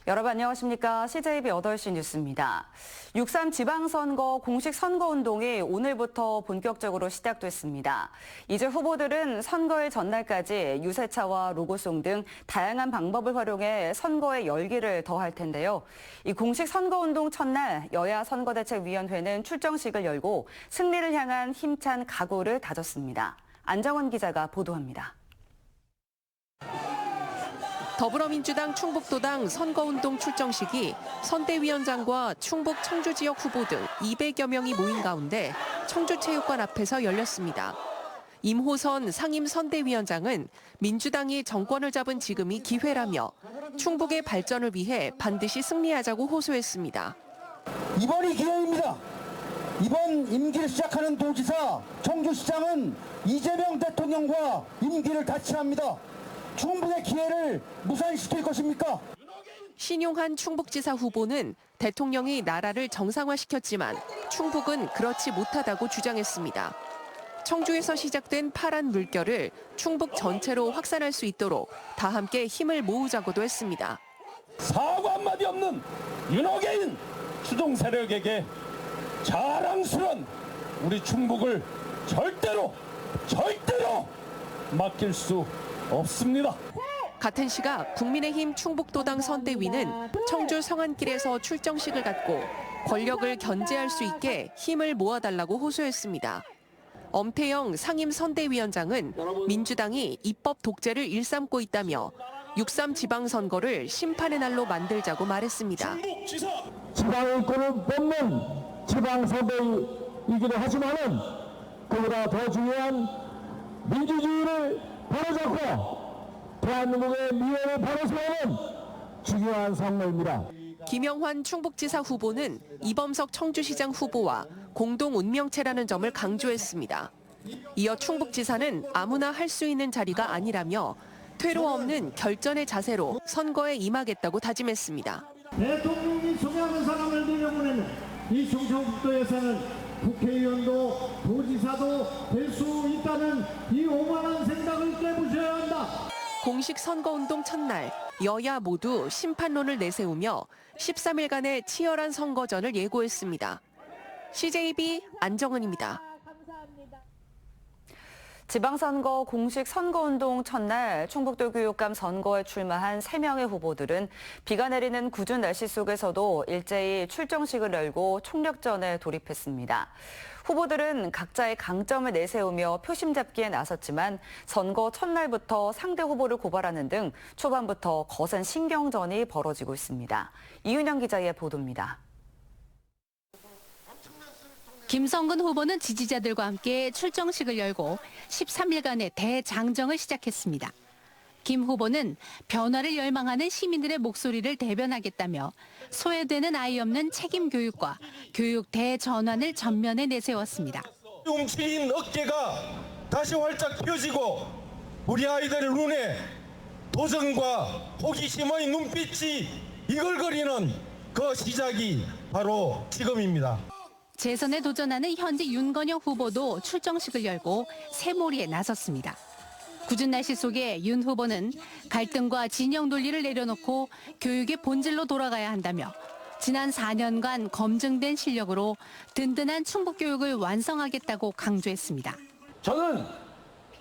여러분 안녕하십니까? CJB 8시 뉴스입니다. 6.3 지방선거 공식 선거운동이 오늘부터 본격적으로 시작됐습니다. 이제 후보들은 선거일 전날까지 유세차와 로고송 등 다양한 방법을 활용해 선거의 열기를 더할 텐데요. 이 공식 선거운동 첫날 여야 선거대책위원회는 출정식을 열고 승리를 향한 힘찬 각오를 다졌습니다. 안정원 기자가 보도합니다. 더불어민주당 충북도당 선거운동 출정식이 선대위원장과 충북 청주 지역 후보 등 200여 명이 모인 가운데 청주체육관 앞에서 열렸습니다. 임호선 상임 선대위원장은 민주당이 정권을 잡은 지금이 기회라며 충북의 발전을 위해 반드시 승리하자고 호소했습니다. 이번이 기회입니다. 이번 임기를 시작하는 도지사, 청주시장은 이재명 대통령과 임기를 같이 합니다. 충북의 기회를 무산시킬 것입니까? 신용한 충북지사 후보는 대통령이 나라를 정상화시켰지만 충북은 그렇지 못하다고 주장했습니다. 청주에서 시작된 파란 물결을 충북 전체로 확산할 수 있도록 다 함께 힘을 모으자고도 했습니다. 사고 한마디 없는 윤호개인 추종 세력에게 자랑스러운 우리 충북을 절대로 맡길 수 없습니다. 같은 시각 국민의힘 충북도당 선대위는 청주 성안길에서 출정식을 갖고 권력을 견제할 수 있게 힘을 모아달라고 호소했습니다. 엄태영 상임 선대위원장은 민주당이 입법 독재를 일삼고 있다며 6.3 지방선거를 심판의 날로 만들자고 말했습니다. 지방의권을 뽑는 지방선대이기도 하지만은 그보다 더 중요한 민주주의를 바로잡고 대한민국의 미래를 바로 세우는 중요한 선거입니다. 김영환 충북지사 후보는 이범석 청주시장 후보와 공동 운명체라는 점을 강조했습니다. 이어 충북지사는 아무나 할 수 있는 자리가 아니라며 퇴로 없는 결전의 자세로 선거에 임하겠다고 다짐했습니다. 대통령이 소개하는 사람을 내려보내는 이 충청북도에서는 국회의원도 도지사도 될 수 있다는 이 오만한 생각을 깨부셔야 한다. 공식 선거운동 첫날 여야 모두 심판론을 내세우며 13일간의 치열한 선거전을 예고했습니다. CJB 안정은입니다. 지방선거 공식 선거운동 첫날 충북도 교육감 선거에 출마한 3명의 후보들은 비가 내리는 궂은 날씨 속에서도 일제히 출정식을 열고 총력전에 돌입했습니다. 후보들은 각자의 강점을 내세우며 표심 잡기에 나섰지만 선거 첫날부터 상대 후보를 고발하는 등 초반부터 거센 신경전이 벌어지고 있습니다. 이윤영 기자의 보도입니다. 김성근 후보는 지지자들과 함께 출정식을 열고 13일간의 대장정을 시작했습니다. 김 후보는 변화를 열망하는 시민들의 목소리를 대변하겠다며 소외되는 아이 없는 책임 교육과 교육 대전환을 전면에 내세웠습니다. 움츠린 어깨가 다시 활짝 펴지고 우리 아이들의 눈에 도전과 호기심의 눈빛이 이글거리는 그 시작이 바로 지금입니다. 재선에 도전하는 현재 윤건영 후보도 출정식을 열고 새몰이에 나섰습니다. 궂은 날씨 속에 윤 후보는 갈등과 진영 논리를 내려놓고 교육의 본질로 돌아가야 한다며 지난 4년간 검증된 실력으로 든든한 충북교육을 완성하겠다고 강조했습니다. 저는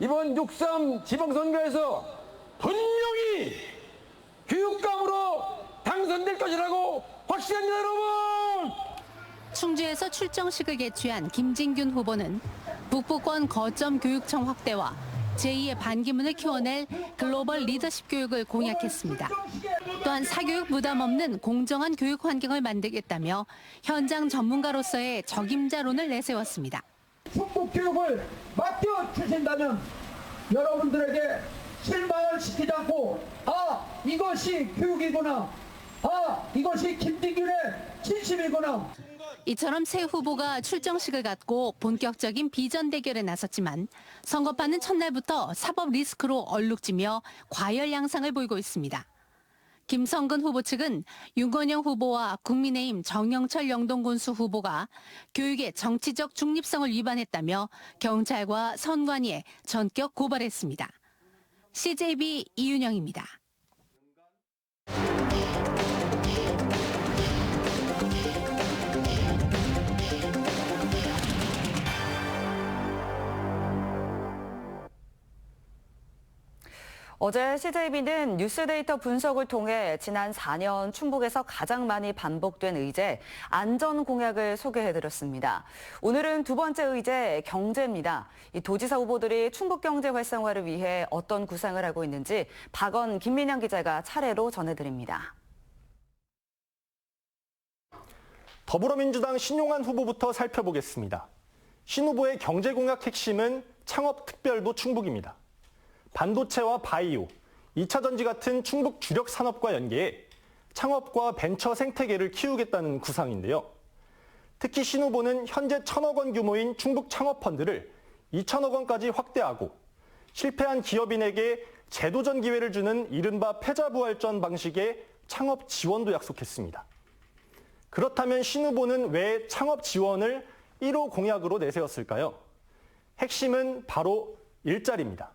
이번 6.3 지방선거에서 분명히 교육감으로 당선될 것이라고 확신합니다, 여러분! 충주에서 출정식을 개최한 김진균 후보는 북부권 거점 교육청 확대와 제2의 반기문을 키워낼 글로벌 리더십 교육을 공약했습니다. 또한 사교육 부담 없는 공정한 교육 환경을 만들겠다며 현장 전문가로서의 적임자론을 내세웠습니다. 충북 교육을 맡겨주신다면 여러분들에게 실망을 시키지 않고 이것이 교육이구나, 이것이 김진균의 진심이구나. 이처럼 새 후보가 출정식을 갖고 본격적인 비전 대결에 나섰지만 선거판은 첫날부터 사법 리스크로 얼룩지며 과열 양상을 보이고 있습니다. 김성근 후보 측은 윤건영 후보와 국민의힘 정영철 영동군수 후보가 교육의 정치적 중립성을 위반했다며 경찰과 선관위에 전격 고발했습니다. CJB 이윤영입니다. 어제 CJB는 뉴스 데이터 분석을 통해 지난 4년 충북에서 가장 많이 반복된 의제, 안전 공약을 소개해드렸습니다. 오늘은 두 번째 의제, 경제입니다. 이 도지사 후보들이 충북 경제 활성화를 위해 어떤 구상을 하고 있는지 박원, 김민영 기자가 차례로 전해드립니다. 더불어민주당 신용환 후보부터 살펴보겠습니다. 신 후보의 경제 공약 핵심은 창업 특별도 충북입니다. 반도체와 바이오, 2차 전지 같은 충북 주력 산업과 연계해 창업과 벤처 생태계를 키우겠다는 구상인데요. 특히 신 후보는 현재 1,000억 원 규모인 충북 창업펀드를 2,000억 원까지 확대하고 실패한 기업인에게 재도전 기회를 주는 이른바 패자부활전 방식의 창업 지원도 약속했습니다. 그렇다면 신 후보는 왜 창업 지원을 1호 공약으로 내세웠을까요? 핵심은 바로 일자리입니다.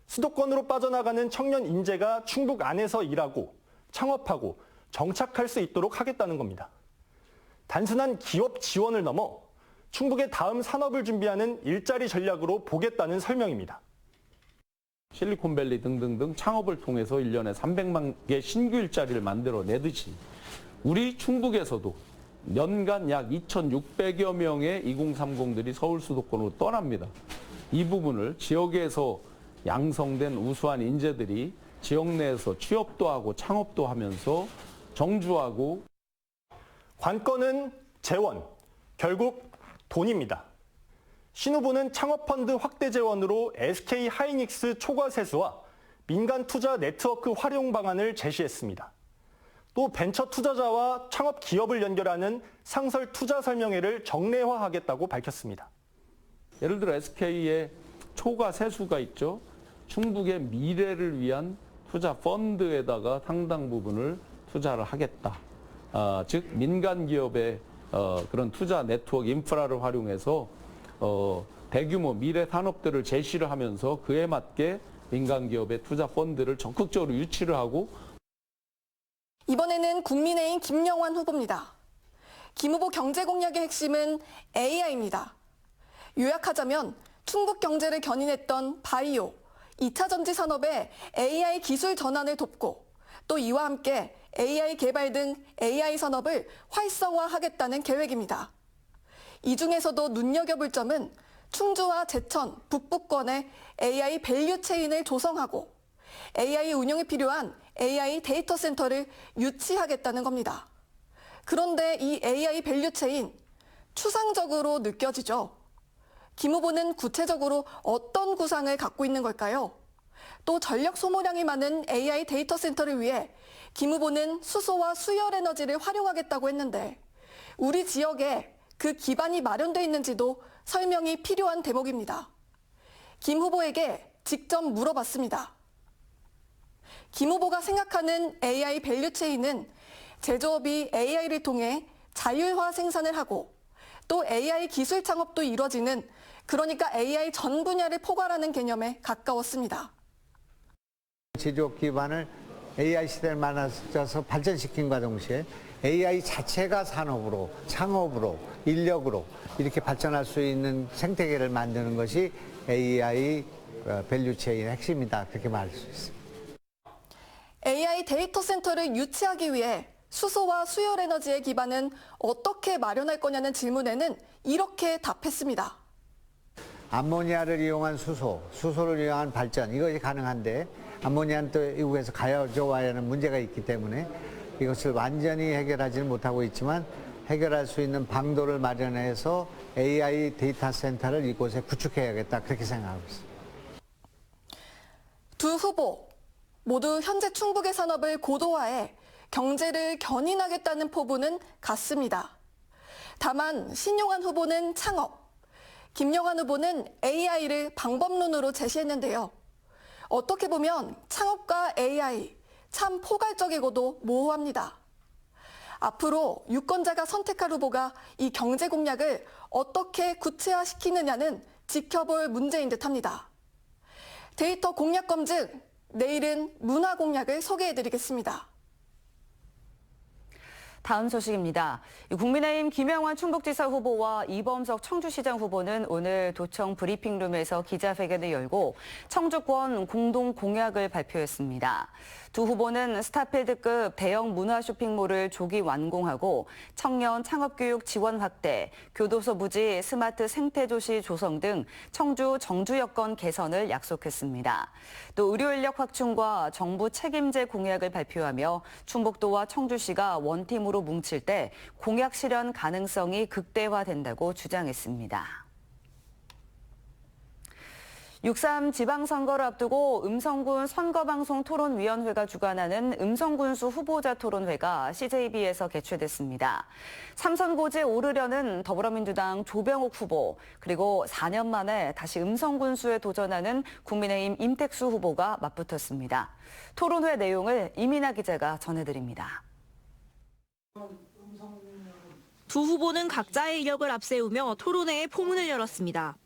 수도권으로 빠져나가는 청년 인재가 충북 안에서 일하고 창업하고 정착할 수 있도록 하겠다는 겁니다. 단순한 기업 지원을 넘어 충북의 다음 산업을 준비하는 일자리 전략으로 보겠다는 설명입니다. 실리콘밸리 등등등 창업을 통해서 1년에 300만 개 신규 일자리를 만들어내듯이 우리 충북에서도 연간 약 2,600여 명의 2030들이 서울 수도권으로 떠납니다. 이 부분을 지역에서 양성된 우수한 인재들이 지역 내에서 취업도 하고 창업도 하면서 정주하고. 관건은 재원, 결국 돈입니다. 신 후보는 창업펀드 확대 재원으로 SK 하이닉스 초과 세수와 민간 투자 네트워크 활용 방안을 제시했습니다. 또 벤처 투자자와 창업 기업을 연결하는 상설 투자 설명회를 정례화하겠다고 밝혔습니다. 예를 들어 SK의 초과 세수가 있죠. 충북의 미래를 위한 투자 펀드에다가 상당 부분을 투자를 하겠다. 즉 민간 기업의 그런 투자 네트워크 인프라를 활용해서 대규모 미래 산업들을 제시를 하면서 그에 맞게 민간 기업의 투자 펀드를 적극적으로 유치를 하고. 이번에는 국민의힘 김영환 후보입니다. 김 후보 경제 공약의 핵심은 AI입니다. 요약하자면 충북 경제를 견인했던 바이오, 2차 전지 산업의 AI 기술 전환을 돕고 또 이와 함께 AI 개발 등 AI 산업을 활성화하겠다는 계획입니다. 이 중에서도 눈여겨볼 점은 충주와 제천, 북부권의 AI 밸류 체인을 조성하고 AI 운영에 필요한 AI 데이터 센터를 유치하겠다는 겁니다. 그런데 이 AI 밸류 체인, 추상적으로 느껴지죠? 김 후보는 구체적으로 어떤 구상을 갖고 있는 걸까요? 또 전력 소모량이 많은 AI 데이터 센터를 위해 김 후보는 수소와 수열 에너지를 활용하겠다고 했는데 우리 지역에 그 기반이 마련돼 있는지도 설명이 필요한 대목입니다. 김 후보에게 직접 물어봤습니다. 김 후보가 생각하는 AI 밸류 체인은 제조업이 AI를 통해 자율화 생산을 하고 또 AI 기술 창업도 이뤄지는, 그러니까 AI 전 분야를 포괄하는 개념에 가까웠습니다. 제조업 기반을 AI 시대를 만나서 발전시킨과 동시에 AI 자체가 산업으로, 창업으로, 인력으로 이렇게 발전할 수 있는 생태계를 만드는 것이 AI 밸류 체인의 핵심이다, 그렇게 말할 수 있습니다. AI 데이터 센터를 유치하기 위해 수소와 수열 에너지의 기반은 어떻게 마련할 거냐는 질문에는 이렇게 답했습니다. 암모니아를 이용한 수소를 이용한 발전, 이것이 가능한데 암모니아는 또 외국에서 가져와야 하는 문제가 있기 때문에 이것을 완전히 해결하지는 못하고 있지만 해결할 수 있는 방도를 마련해서 AI 데이터 센터를 이곳에 구축해야겠다, 그렇게 생각하고 있습니다. 두 후보 모두 현재 충북의 산업을 고도화해 경제를 견인하겠다는 포부는 같습니다. 다만 신용환 후보는 창업, 김영환 후보는 AI를 방법론으로 제시했는데요. 어떻게 보면 창업과 AI 참 포괄적이고도 모호합니다. 앞으로 유권자가 선택할 후보가 이 경제 공약을 어떻게 구체화시키느냐는 지켜볼 문제인 듯합니다. 데이터 공약 검증, 내일은 문화 공약을 소개해드리겠습니다. 다음 소식입니다. 국민의힘 김영환 충북지사 후보와 이범석 청주시장 후보는 오늘 도청 브리핑룸에서 기자회견을 열고 청주권 공동 공약을 발표했습니다. 두 후보는 스타필드급 대형 문화 쇼핑몰을 조기 완공하고 청년 창업교육 지원 확대, 교도소 부지 스마트 생태도시 조성 등 청주 정주 여건 개선을 약속했습니다. 또 의료인력 확충과 정부 책임제 공약을 발표하며 충북도와 청주시가 원팀으로 뭉칠 때 공약 실현 가능성이 극대화된다고 주장했습니다. 6.3 지방선거를 앞두고 음성군 선거방송토론위원회가 주관하는 음성군수 후보자 토론회가 CJB에서 개최됐습니다. 3선고지에 오르려는 더불어민주당 조병옥 후보, 그리고 4년 만에 다시 음성군수에 도전하는 국민의힘 임택수 후보가 맞붙었습니다. 토론회 내용을 이민아 기자가 전해드립니다. 두 후보는 각자의 이력을 앞세우며 토론회에 포문을 열었습니다.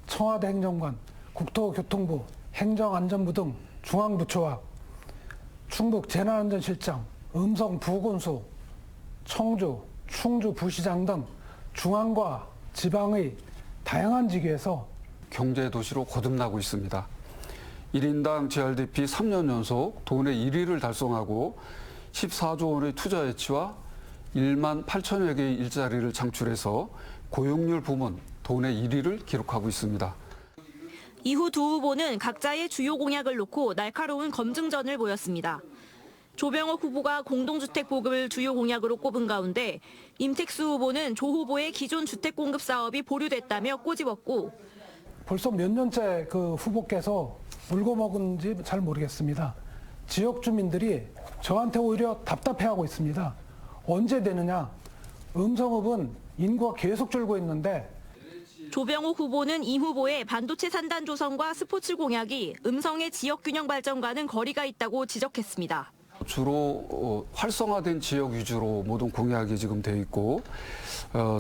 청와대 행정관, 국토교통부, 행정안전부 등 중앙부처와 충북 재난안전실장, 음성부군수, 청주, 충주부시장 등 중앙과 지방의 다양한 직위에서 경제도시로 거듭나고 있습니다. 1인당 GRDP 3년 연속 도내 1위를 달성하고 14조 원의 투자 예치와 1만 8천여 개의 일자리를 창출해서 고용률 부문 도내 1위를 기록하고 있습니다. 이후 두 후보는 각자의 주요 공약을 놓고 날카로운 검증전을 보였습니다. 조병옥 후보가 공동주택 보급을 주요 공약으로 꼽은 가운데 임택수 후보는 조 후보의 기존 주택 공급 사업이 보류됐다며 꼬집었고, 벌써 몇 년째 그 후보께서 울고 먹은지 잘 모르겠습니다. 지역 주민들이 저한테 오히려 답답해하고 있습니다. 언제 되느냐? 음성읍은 인구가 계속 줄고 있는데. 조병옥 후보는 이 후보의 반도체 산단 조성과 스포츠 공약이 음성의 지역 균형 발전과는 거리가 있다고 지적했습니다. 주로 활성화된 지역 위주로 모든 공약이 지금 돼 있고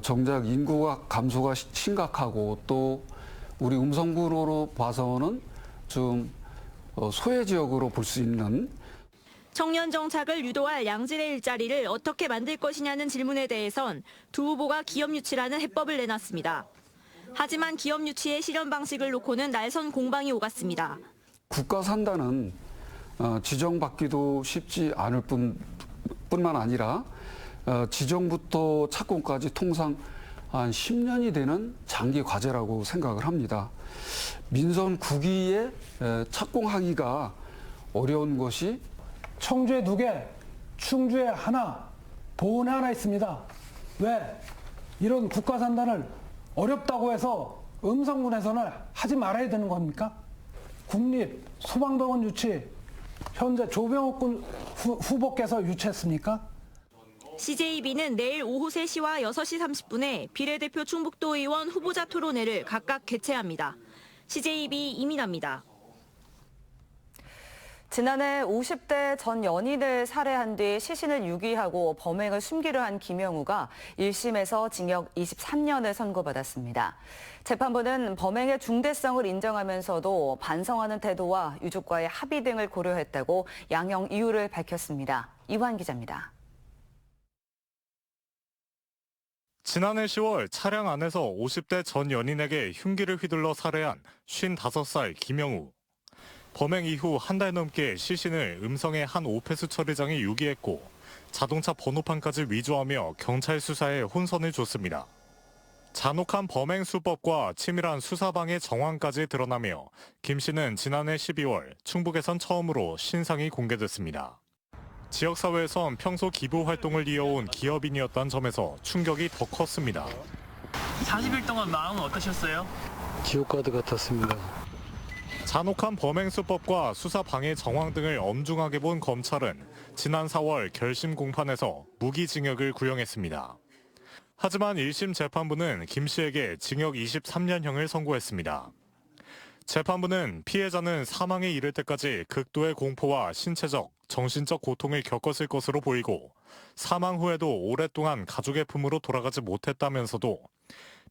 정작 인구가 감소가 심각하고 또 우리 음성구로 봐서는 좀 소외 지역으로 볼 수 있는 청년 정착을 유도할 양질의 일자리를 어떻게 만들 것이냐는 질문에 대해선 두 후보가 기업 유치라는 해법을 내놨습니다. 하지만 기업 유치의 실현 방식을 놓고는 날선 공방이 오갔습니다. 국가 산단은 지정받기도 쉽지 않을 뿐만 아니라 지정부터 착공까지 통상 한 10년이 되는 장기 과제라고 생각을 합니다. 민선 9기에 착공하기가 어려운 것이 청주에 2개, 충주에 하나, 보은에 하나 있습니다. 왜 이런 국가 산단을 어렵다고 해서 음성군에서는 하지 말아야 되는 겁니까? 국립 소방병원 유치 현재 조병옥 후보께서 유치했습니까? CJB는 내일 오후 3시와 6시 30분에 비례대표 충북도 의원 후보자 토론회를 각각 개최합니다. CJB 이민아입니다. 지난해 50대 전 연인을 살해한 뒤 시신을 유기하고 범행을 숨기려 한 김영우가 1심에서 징역 23년을 선고받았습니다. 재판부는 범행의 중대성을 인정하면서도 반성하는 태도와 유족과의 합의 등을 고려했다고 양형 이유를 밝혔습니다. 이완 기자입니다. 지난해 10월 차량 안에서 50대 전 연인에게 흉기를 휘둘러 살해한 55살 김영우. 범행 이후 한 달 넘게 시신을 음성의 한 오폐수 처리장에 유기했고 자동차 번호판까지 위조하며 경찰 수사에 혼선을 줬습니다. 잔혹한 범행 수법과 치밀한 수사방해 정황까지 드러나며 김 씨는 지난해 12월 충북에선 처음으로 신상이 공개됐습니다. 지역사회에선 평소 기부 활동을 이어온 기업인이었다는 점에서 충격이 더 컸습니다. 40일 동안 마음은 어떠셨어요? 지옥가드 같았습니다. 잔혹한 범행 수법과 수사 방해 정황 등을 엄중하게 본 검찰은 지난 4월 결심 공판에서 무기징역을 구형했습니다. 하지만 1심 재판부는 김 씨에게 징역 23년형을 선고했습니다. 재판부는 피해자는 사망에 이를 때까지 극도의 공포와 신체적, 정신적 고통을 겪었을 것으로 보이고 사망 후에도 오랫동안 가족의 품으로 돌아가지 못했다면서도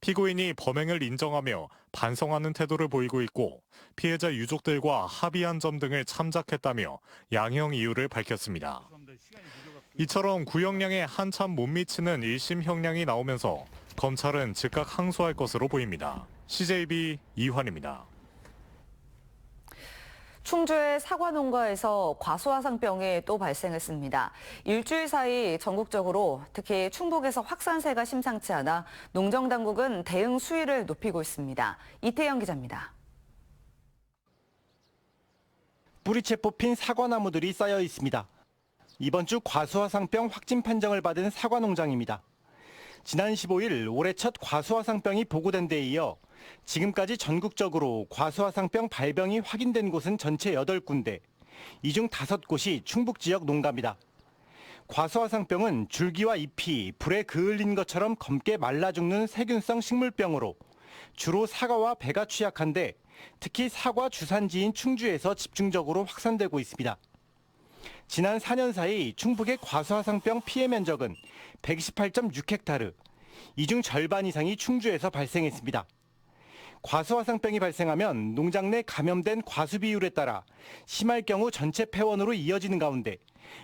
피고인이 범행을 인정하며 반성하는 태도를 보이고 있고 피해자 유족들과 합의한 점 등을 참작했다며 양형 이유를 밝혔습니다. 이처럼 구형량에 한참 못 미치는 1심 형량이 나오면서 검찰은 즉각 항소할 것으로 보입니다. CJB 이환입니다. 충주의 사과 농가에서 과수화상병이 또 발생했습니다. 일주일 사이 전국적으로 특히 충북에서 확산세가 심상치 않아 농정당국은 대응 수위를 높이고 있습니다. 이태영 기자입니다. 뿌리채 뽑힌 사과나무들이 쌓여 있습니다. 이번 주 과수화상병 확진 판정을 받은 사과 농장입니다. 지난 15일 올해 첫 과수화상병이 보고된 데 이어 지금까지 전국적으로 과수화상병 발병이 확인된 곳은 전체 8군데, 이 중 5곳이 충북 지역 농가입니다. 과수화상병은 줄기와 잎이 불에 그을린 것처럼 검게 말라 죽는 세균성 식물병으로 주로 사과와 배가 취약한데 특히 사과 주산지인 충주에서 집중적으로 확산되고 있습니다. 지난 4년 사이 충북의 과수화상병 피해 면적은 128.6헥타르, 이 중 절반 이상이 충주에서 발생했습니다. 과수화상병이 발생하면 농장 내 감염된 과수 비율에 따라 심할 경우 전체 폐원으로 이어지는 가운데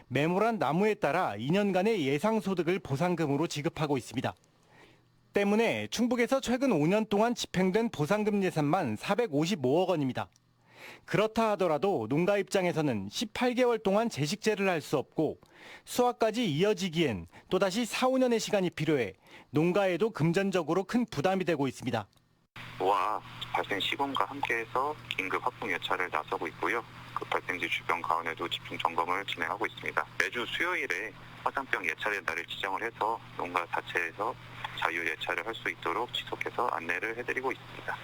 매몰한 나무에 따라 2년간의 예상 소득을 보상금으로 지급하고 있습니다. 때문에 충북에서 최근 5년 동안 집행된 보상금 예산만 455억 원입니다. 그렇다 하더라도 농가 입장에서는 18개월 동안 재식재를 할 수 없고 수확까지 이어지기엔 또다시 4, 5년의 시간이 필요해 농가에도 금전적으로 큰 부담이 되고 있습니다. 노화 발생 시범과 함께해서 긴급 확보 예찰을 나서고 있고요. 그 발생지 주변 가운데도 집중 점검을 진행하고 있습니다. 매주 수요일에 화상병 예찰의 날을 지정을 해서 농가 자체에서 자유 예찰을 할 수 있도록 지속해서 안내를 해드리고 있습니다.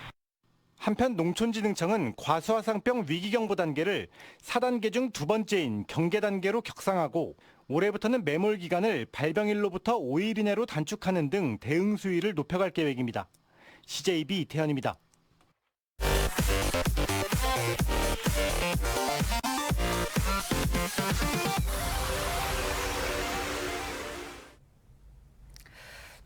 한편 농촌진흥청은 과수화상병 위기경보 단계를 4단계 중 2번째인 경계 단계로 격상하고 올해부터는 매몰 기간을 발병일로부터 5일 이내로 단축하는 등 대응 수위를 높여갈 계획입니다. CJB 이태현입니다.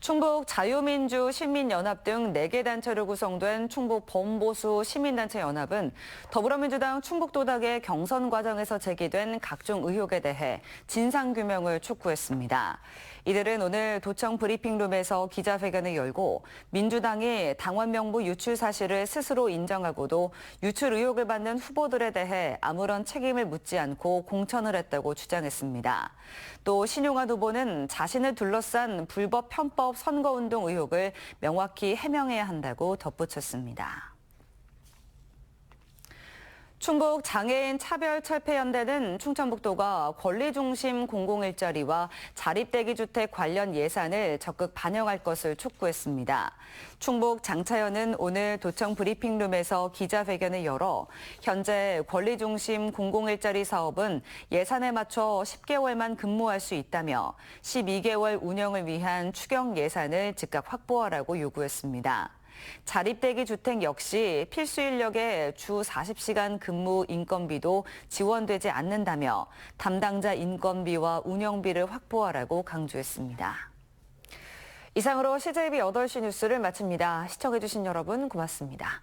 충북 자유민주 시민연합 등 4개 단체로 구성된 충북 범보수 시민단체 연합은 더불어민주당 충북도당의 경선 과정에서 제기된 각종 의혹에 대해 진상규명을 촉구했습니다. 이들은 오늘 도청 브리핑룸에서 기자회견을 열고 민주당이 당원 명부 유출 사실을 스스로 인정하고도 유출 의혹을 받는 후보들에 대해 아무런 책임을 묻지 않고 공천을 했다고 주장했습니다. 또 신용환 후보는 자신을 둘러싼 불법 편법 선거운동 의혹을 명확히 해명해야 한다고 덧붙였습니다. 충북 장애인 차별철폐연대는 충청북도가 권리중심 공공일자리와 자립대기주택 관련 예산을 적극 반영할 것을 촉구했습니다. 충북 장차연은 오늘 도청 브리핑룸에서 기자회견을 열어 현재 권리중심 공공일자리 사업은 예산에 맞춰 10개월만 근무할 수 있다며 12개월 운영을 위한 추경 예산을 즉각 확보하라고 요구했습니다. 자립대기 주택 역시 필수 인력의 주 40시간 근무 인건비도 지원되지 않는다며 담당자 인건비와 운영비를 확보하라고 강조했습니다. 이상으로 CJB 8시 뉴스를 마칩니다. 시청해주신 여러분 고맙습니다.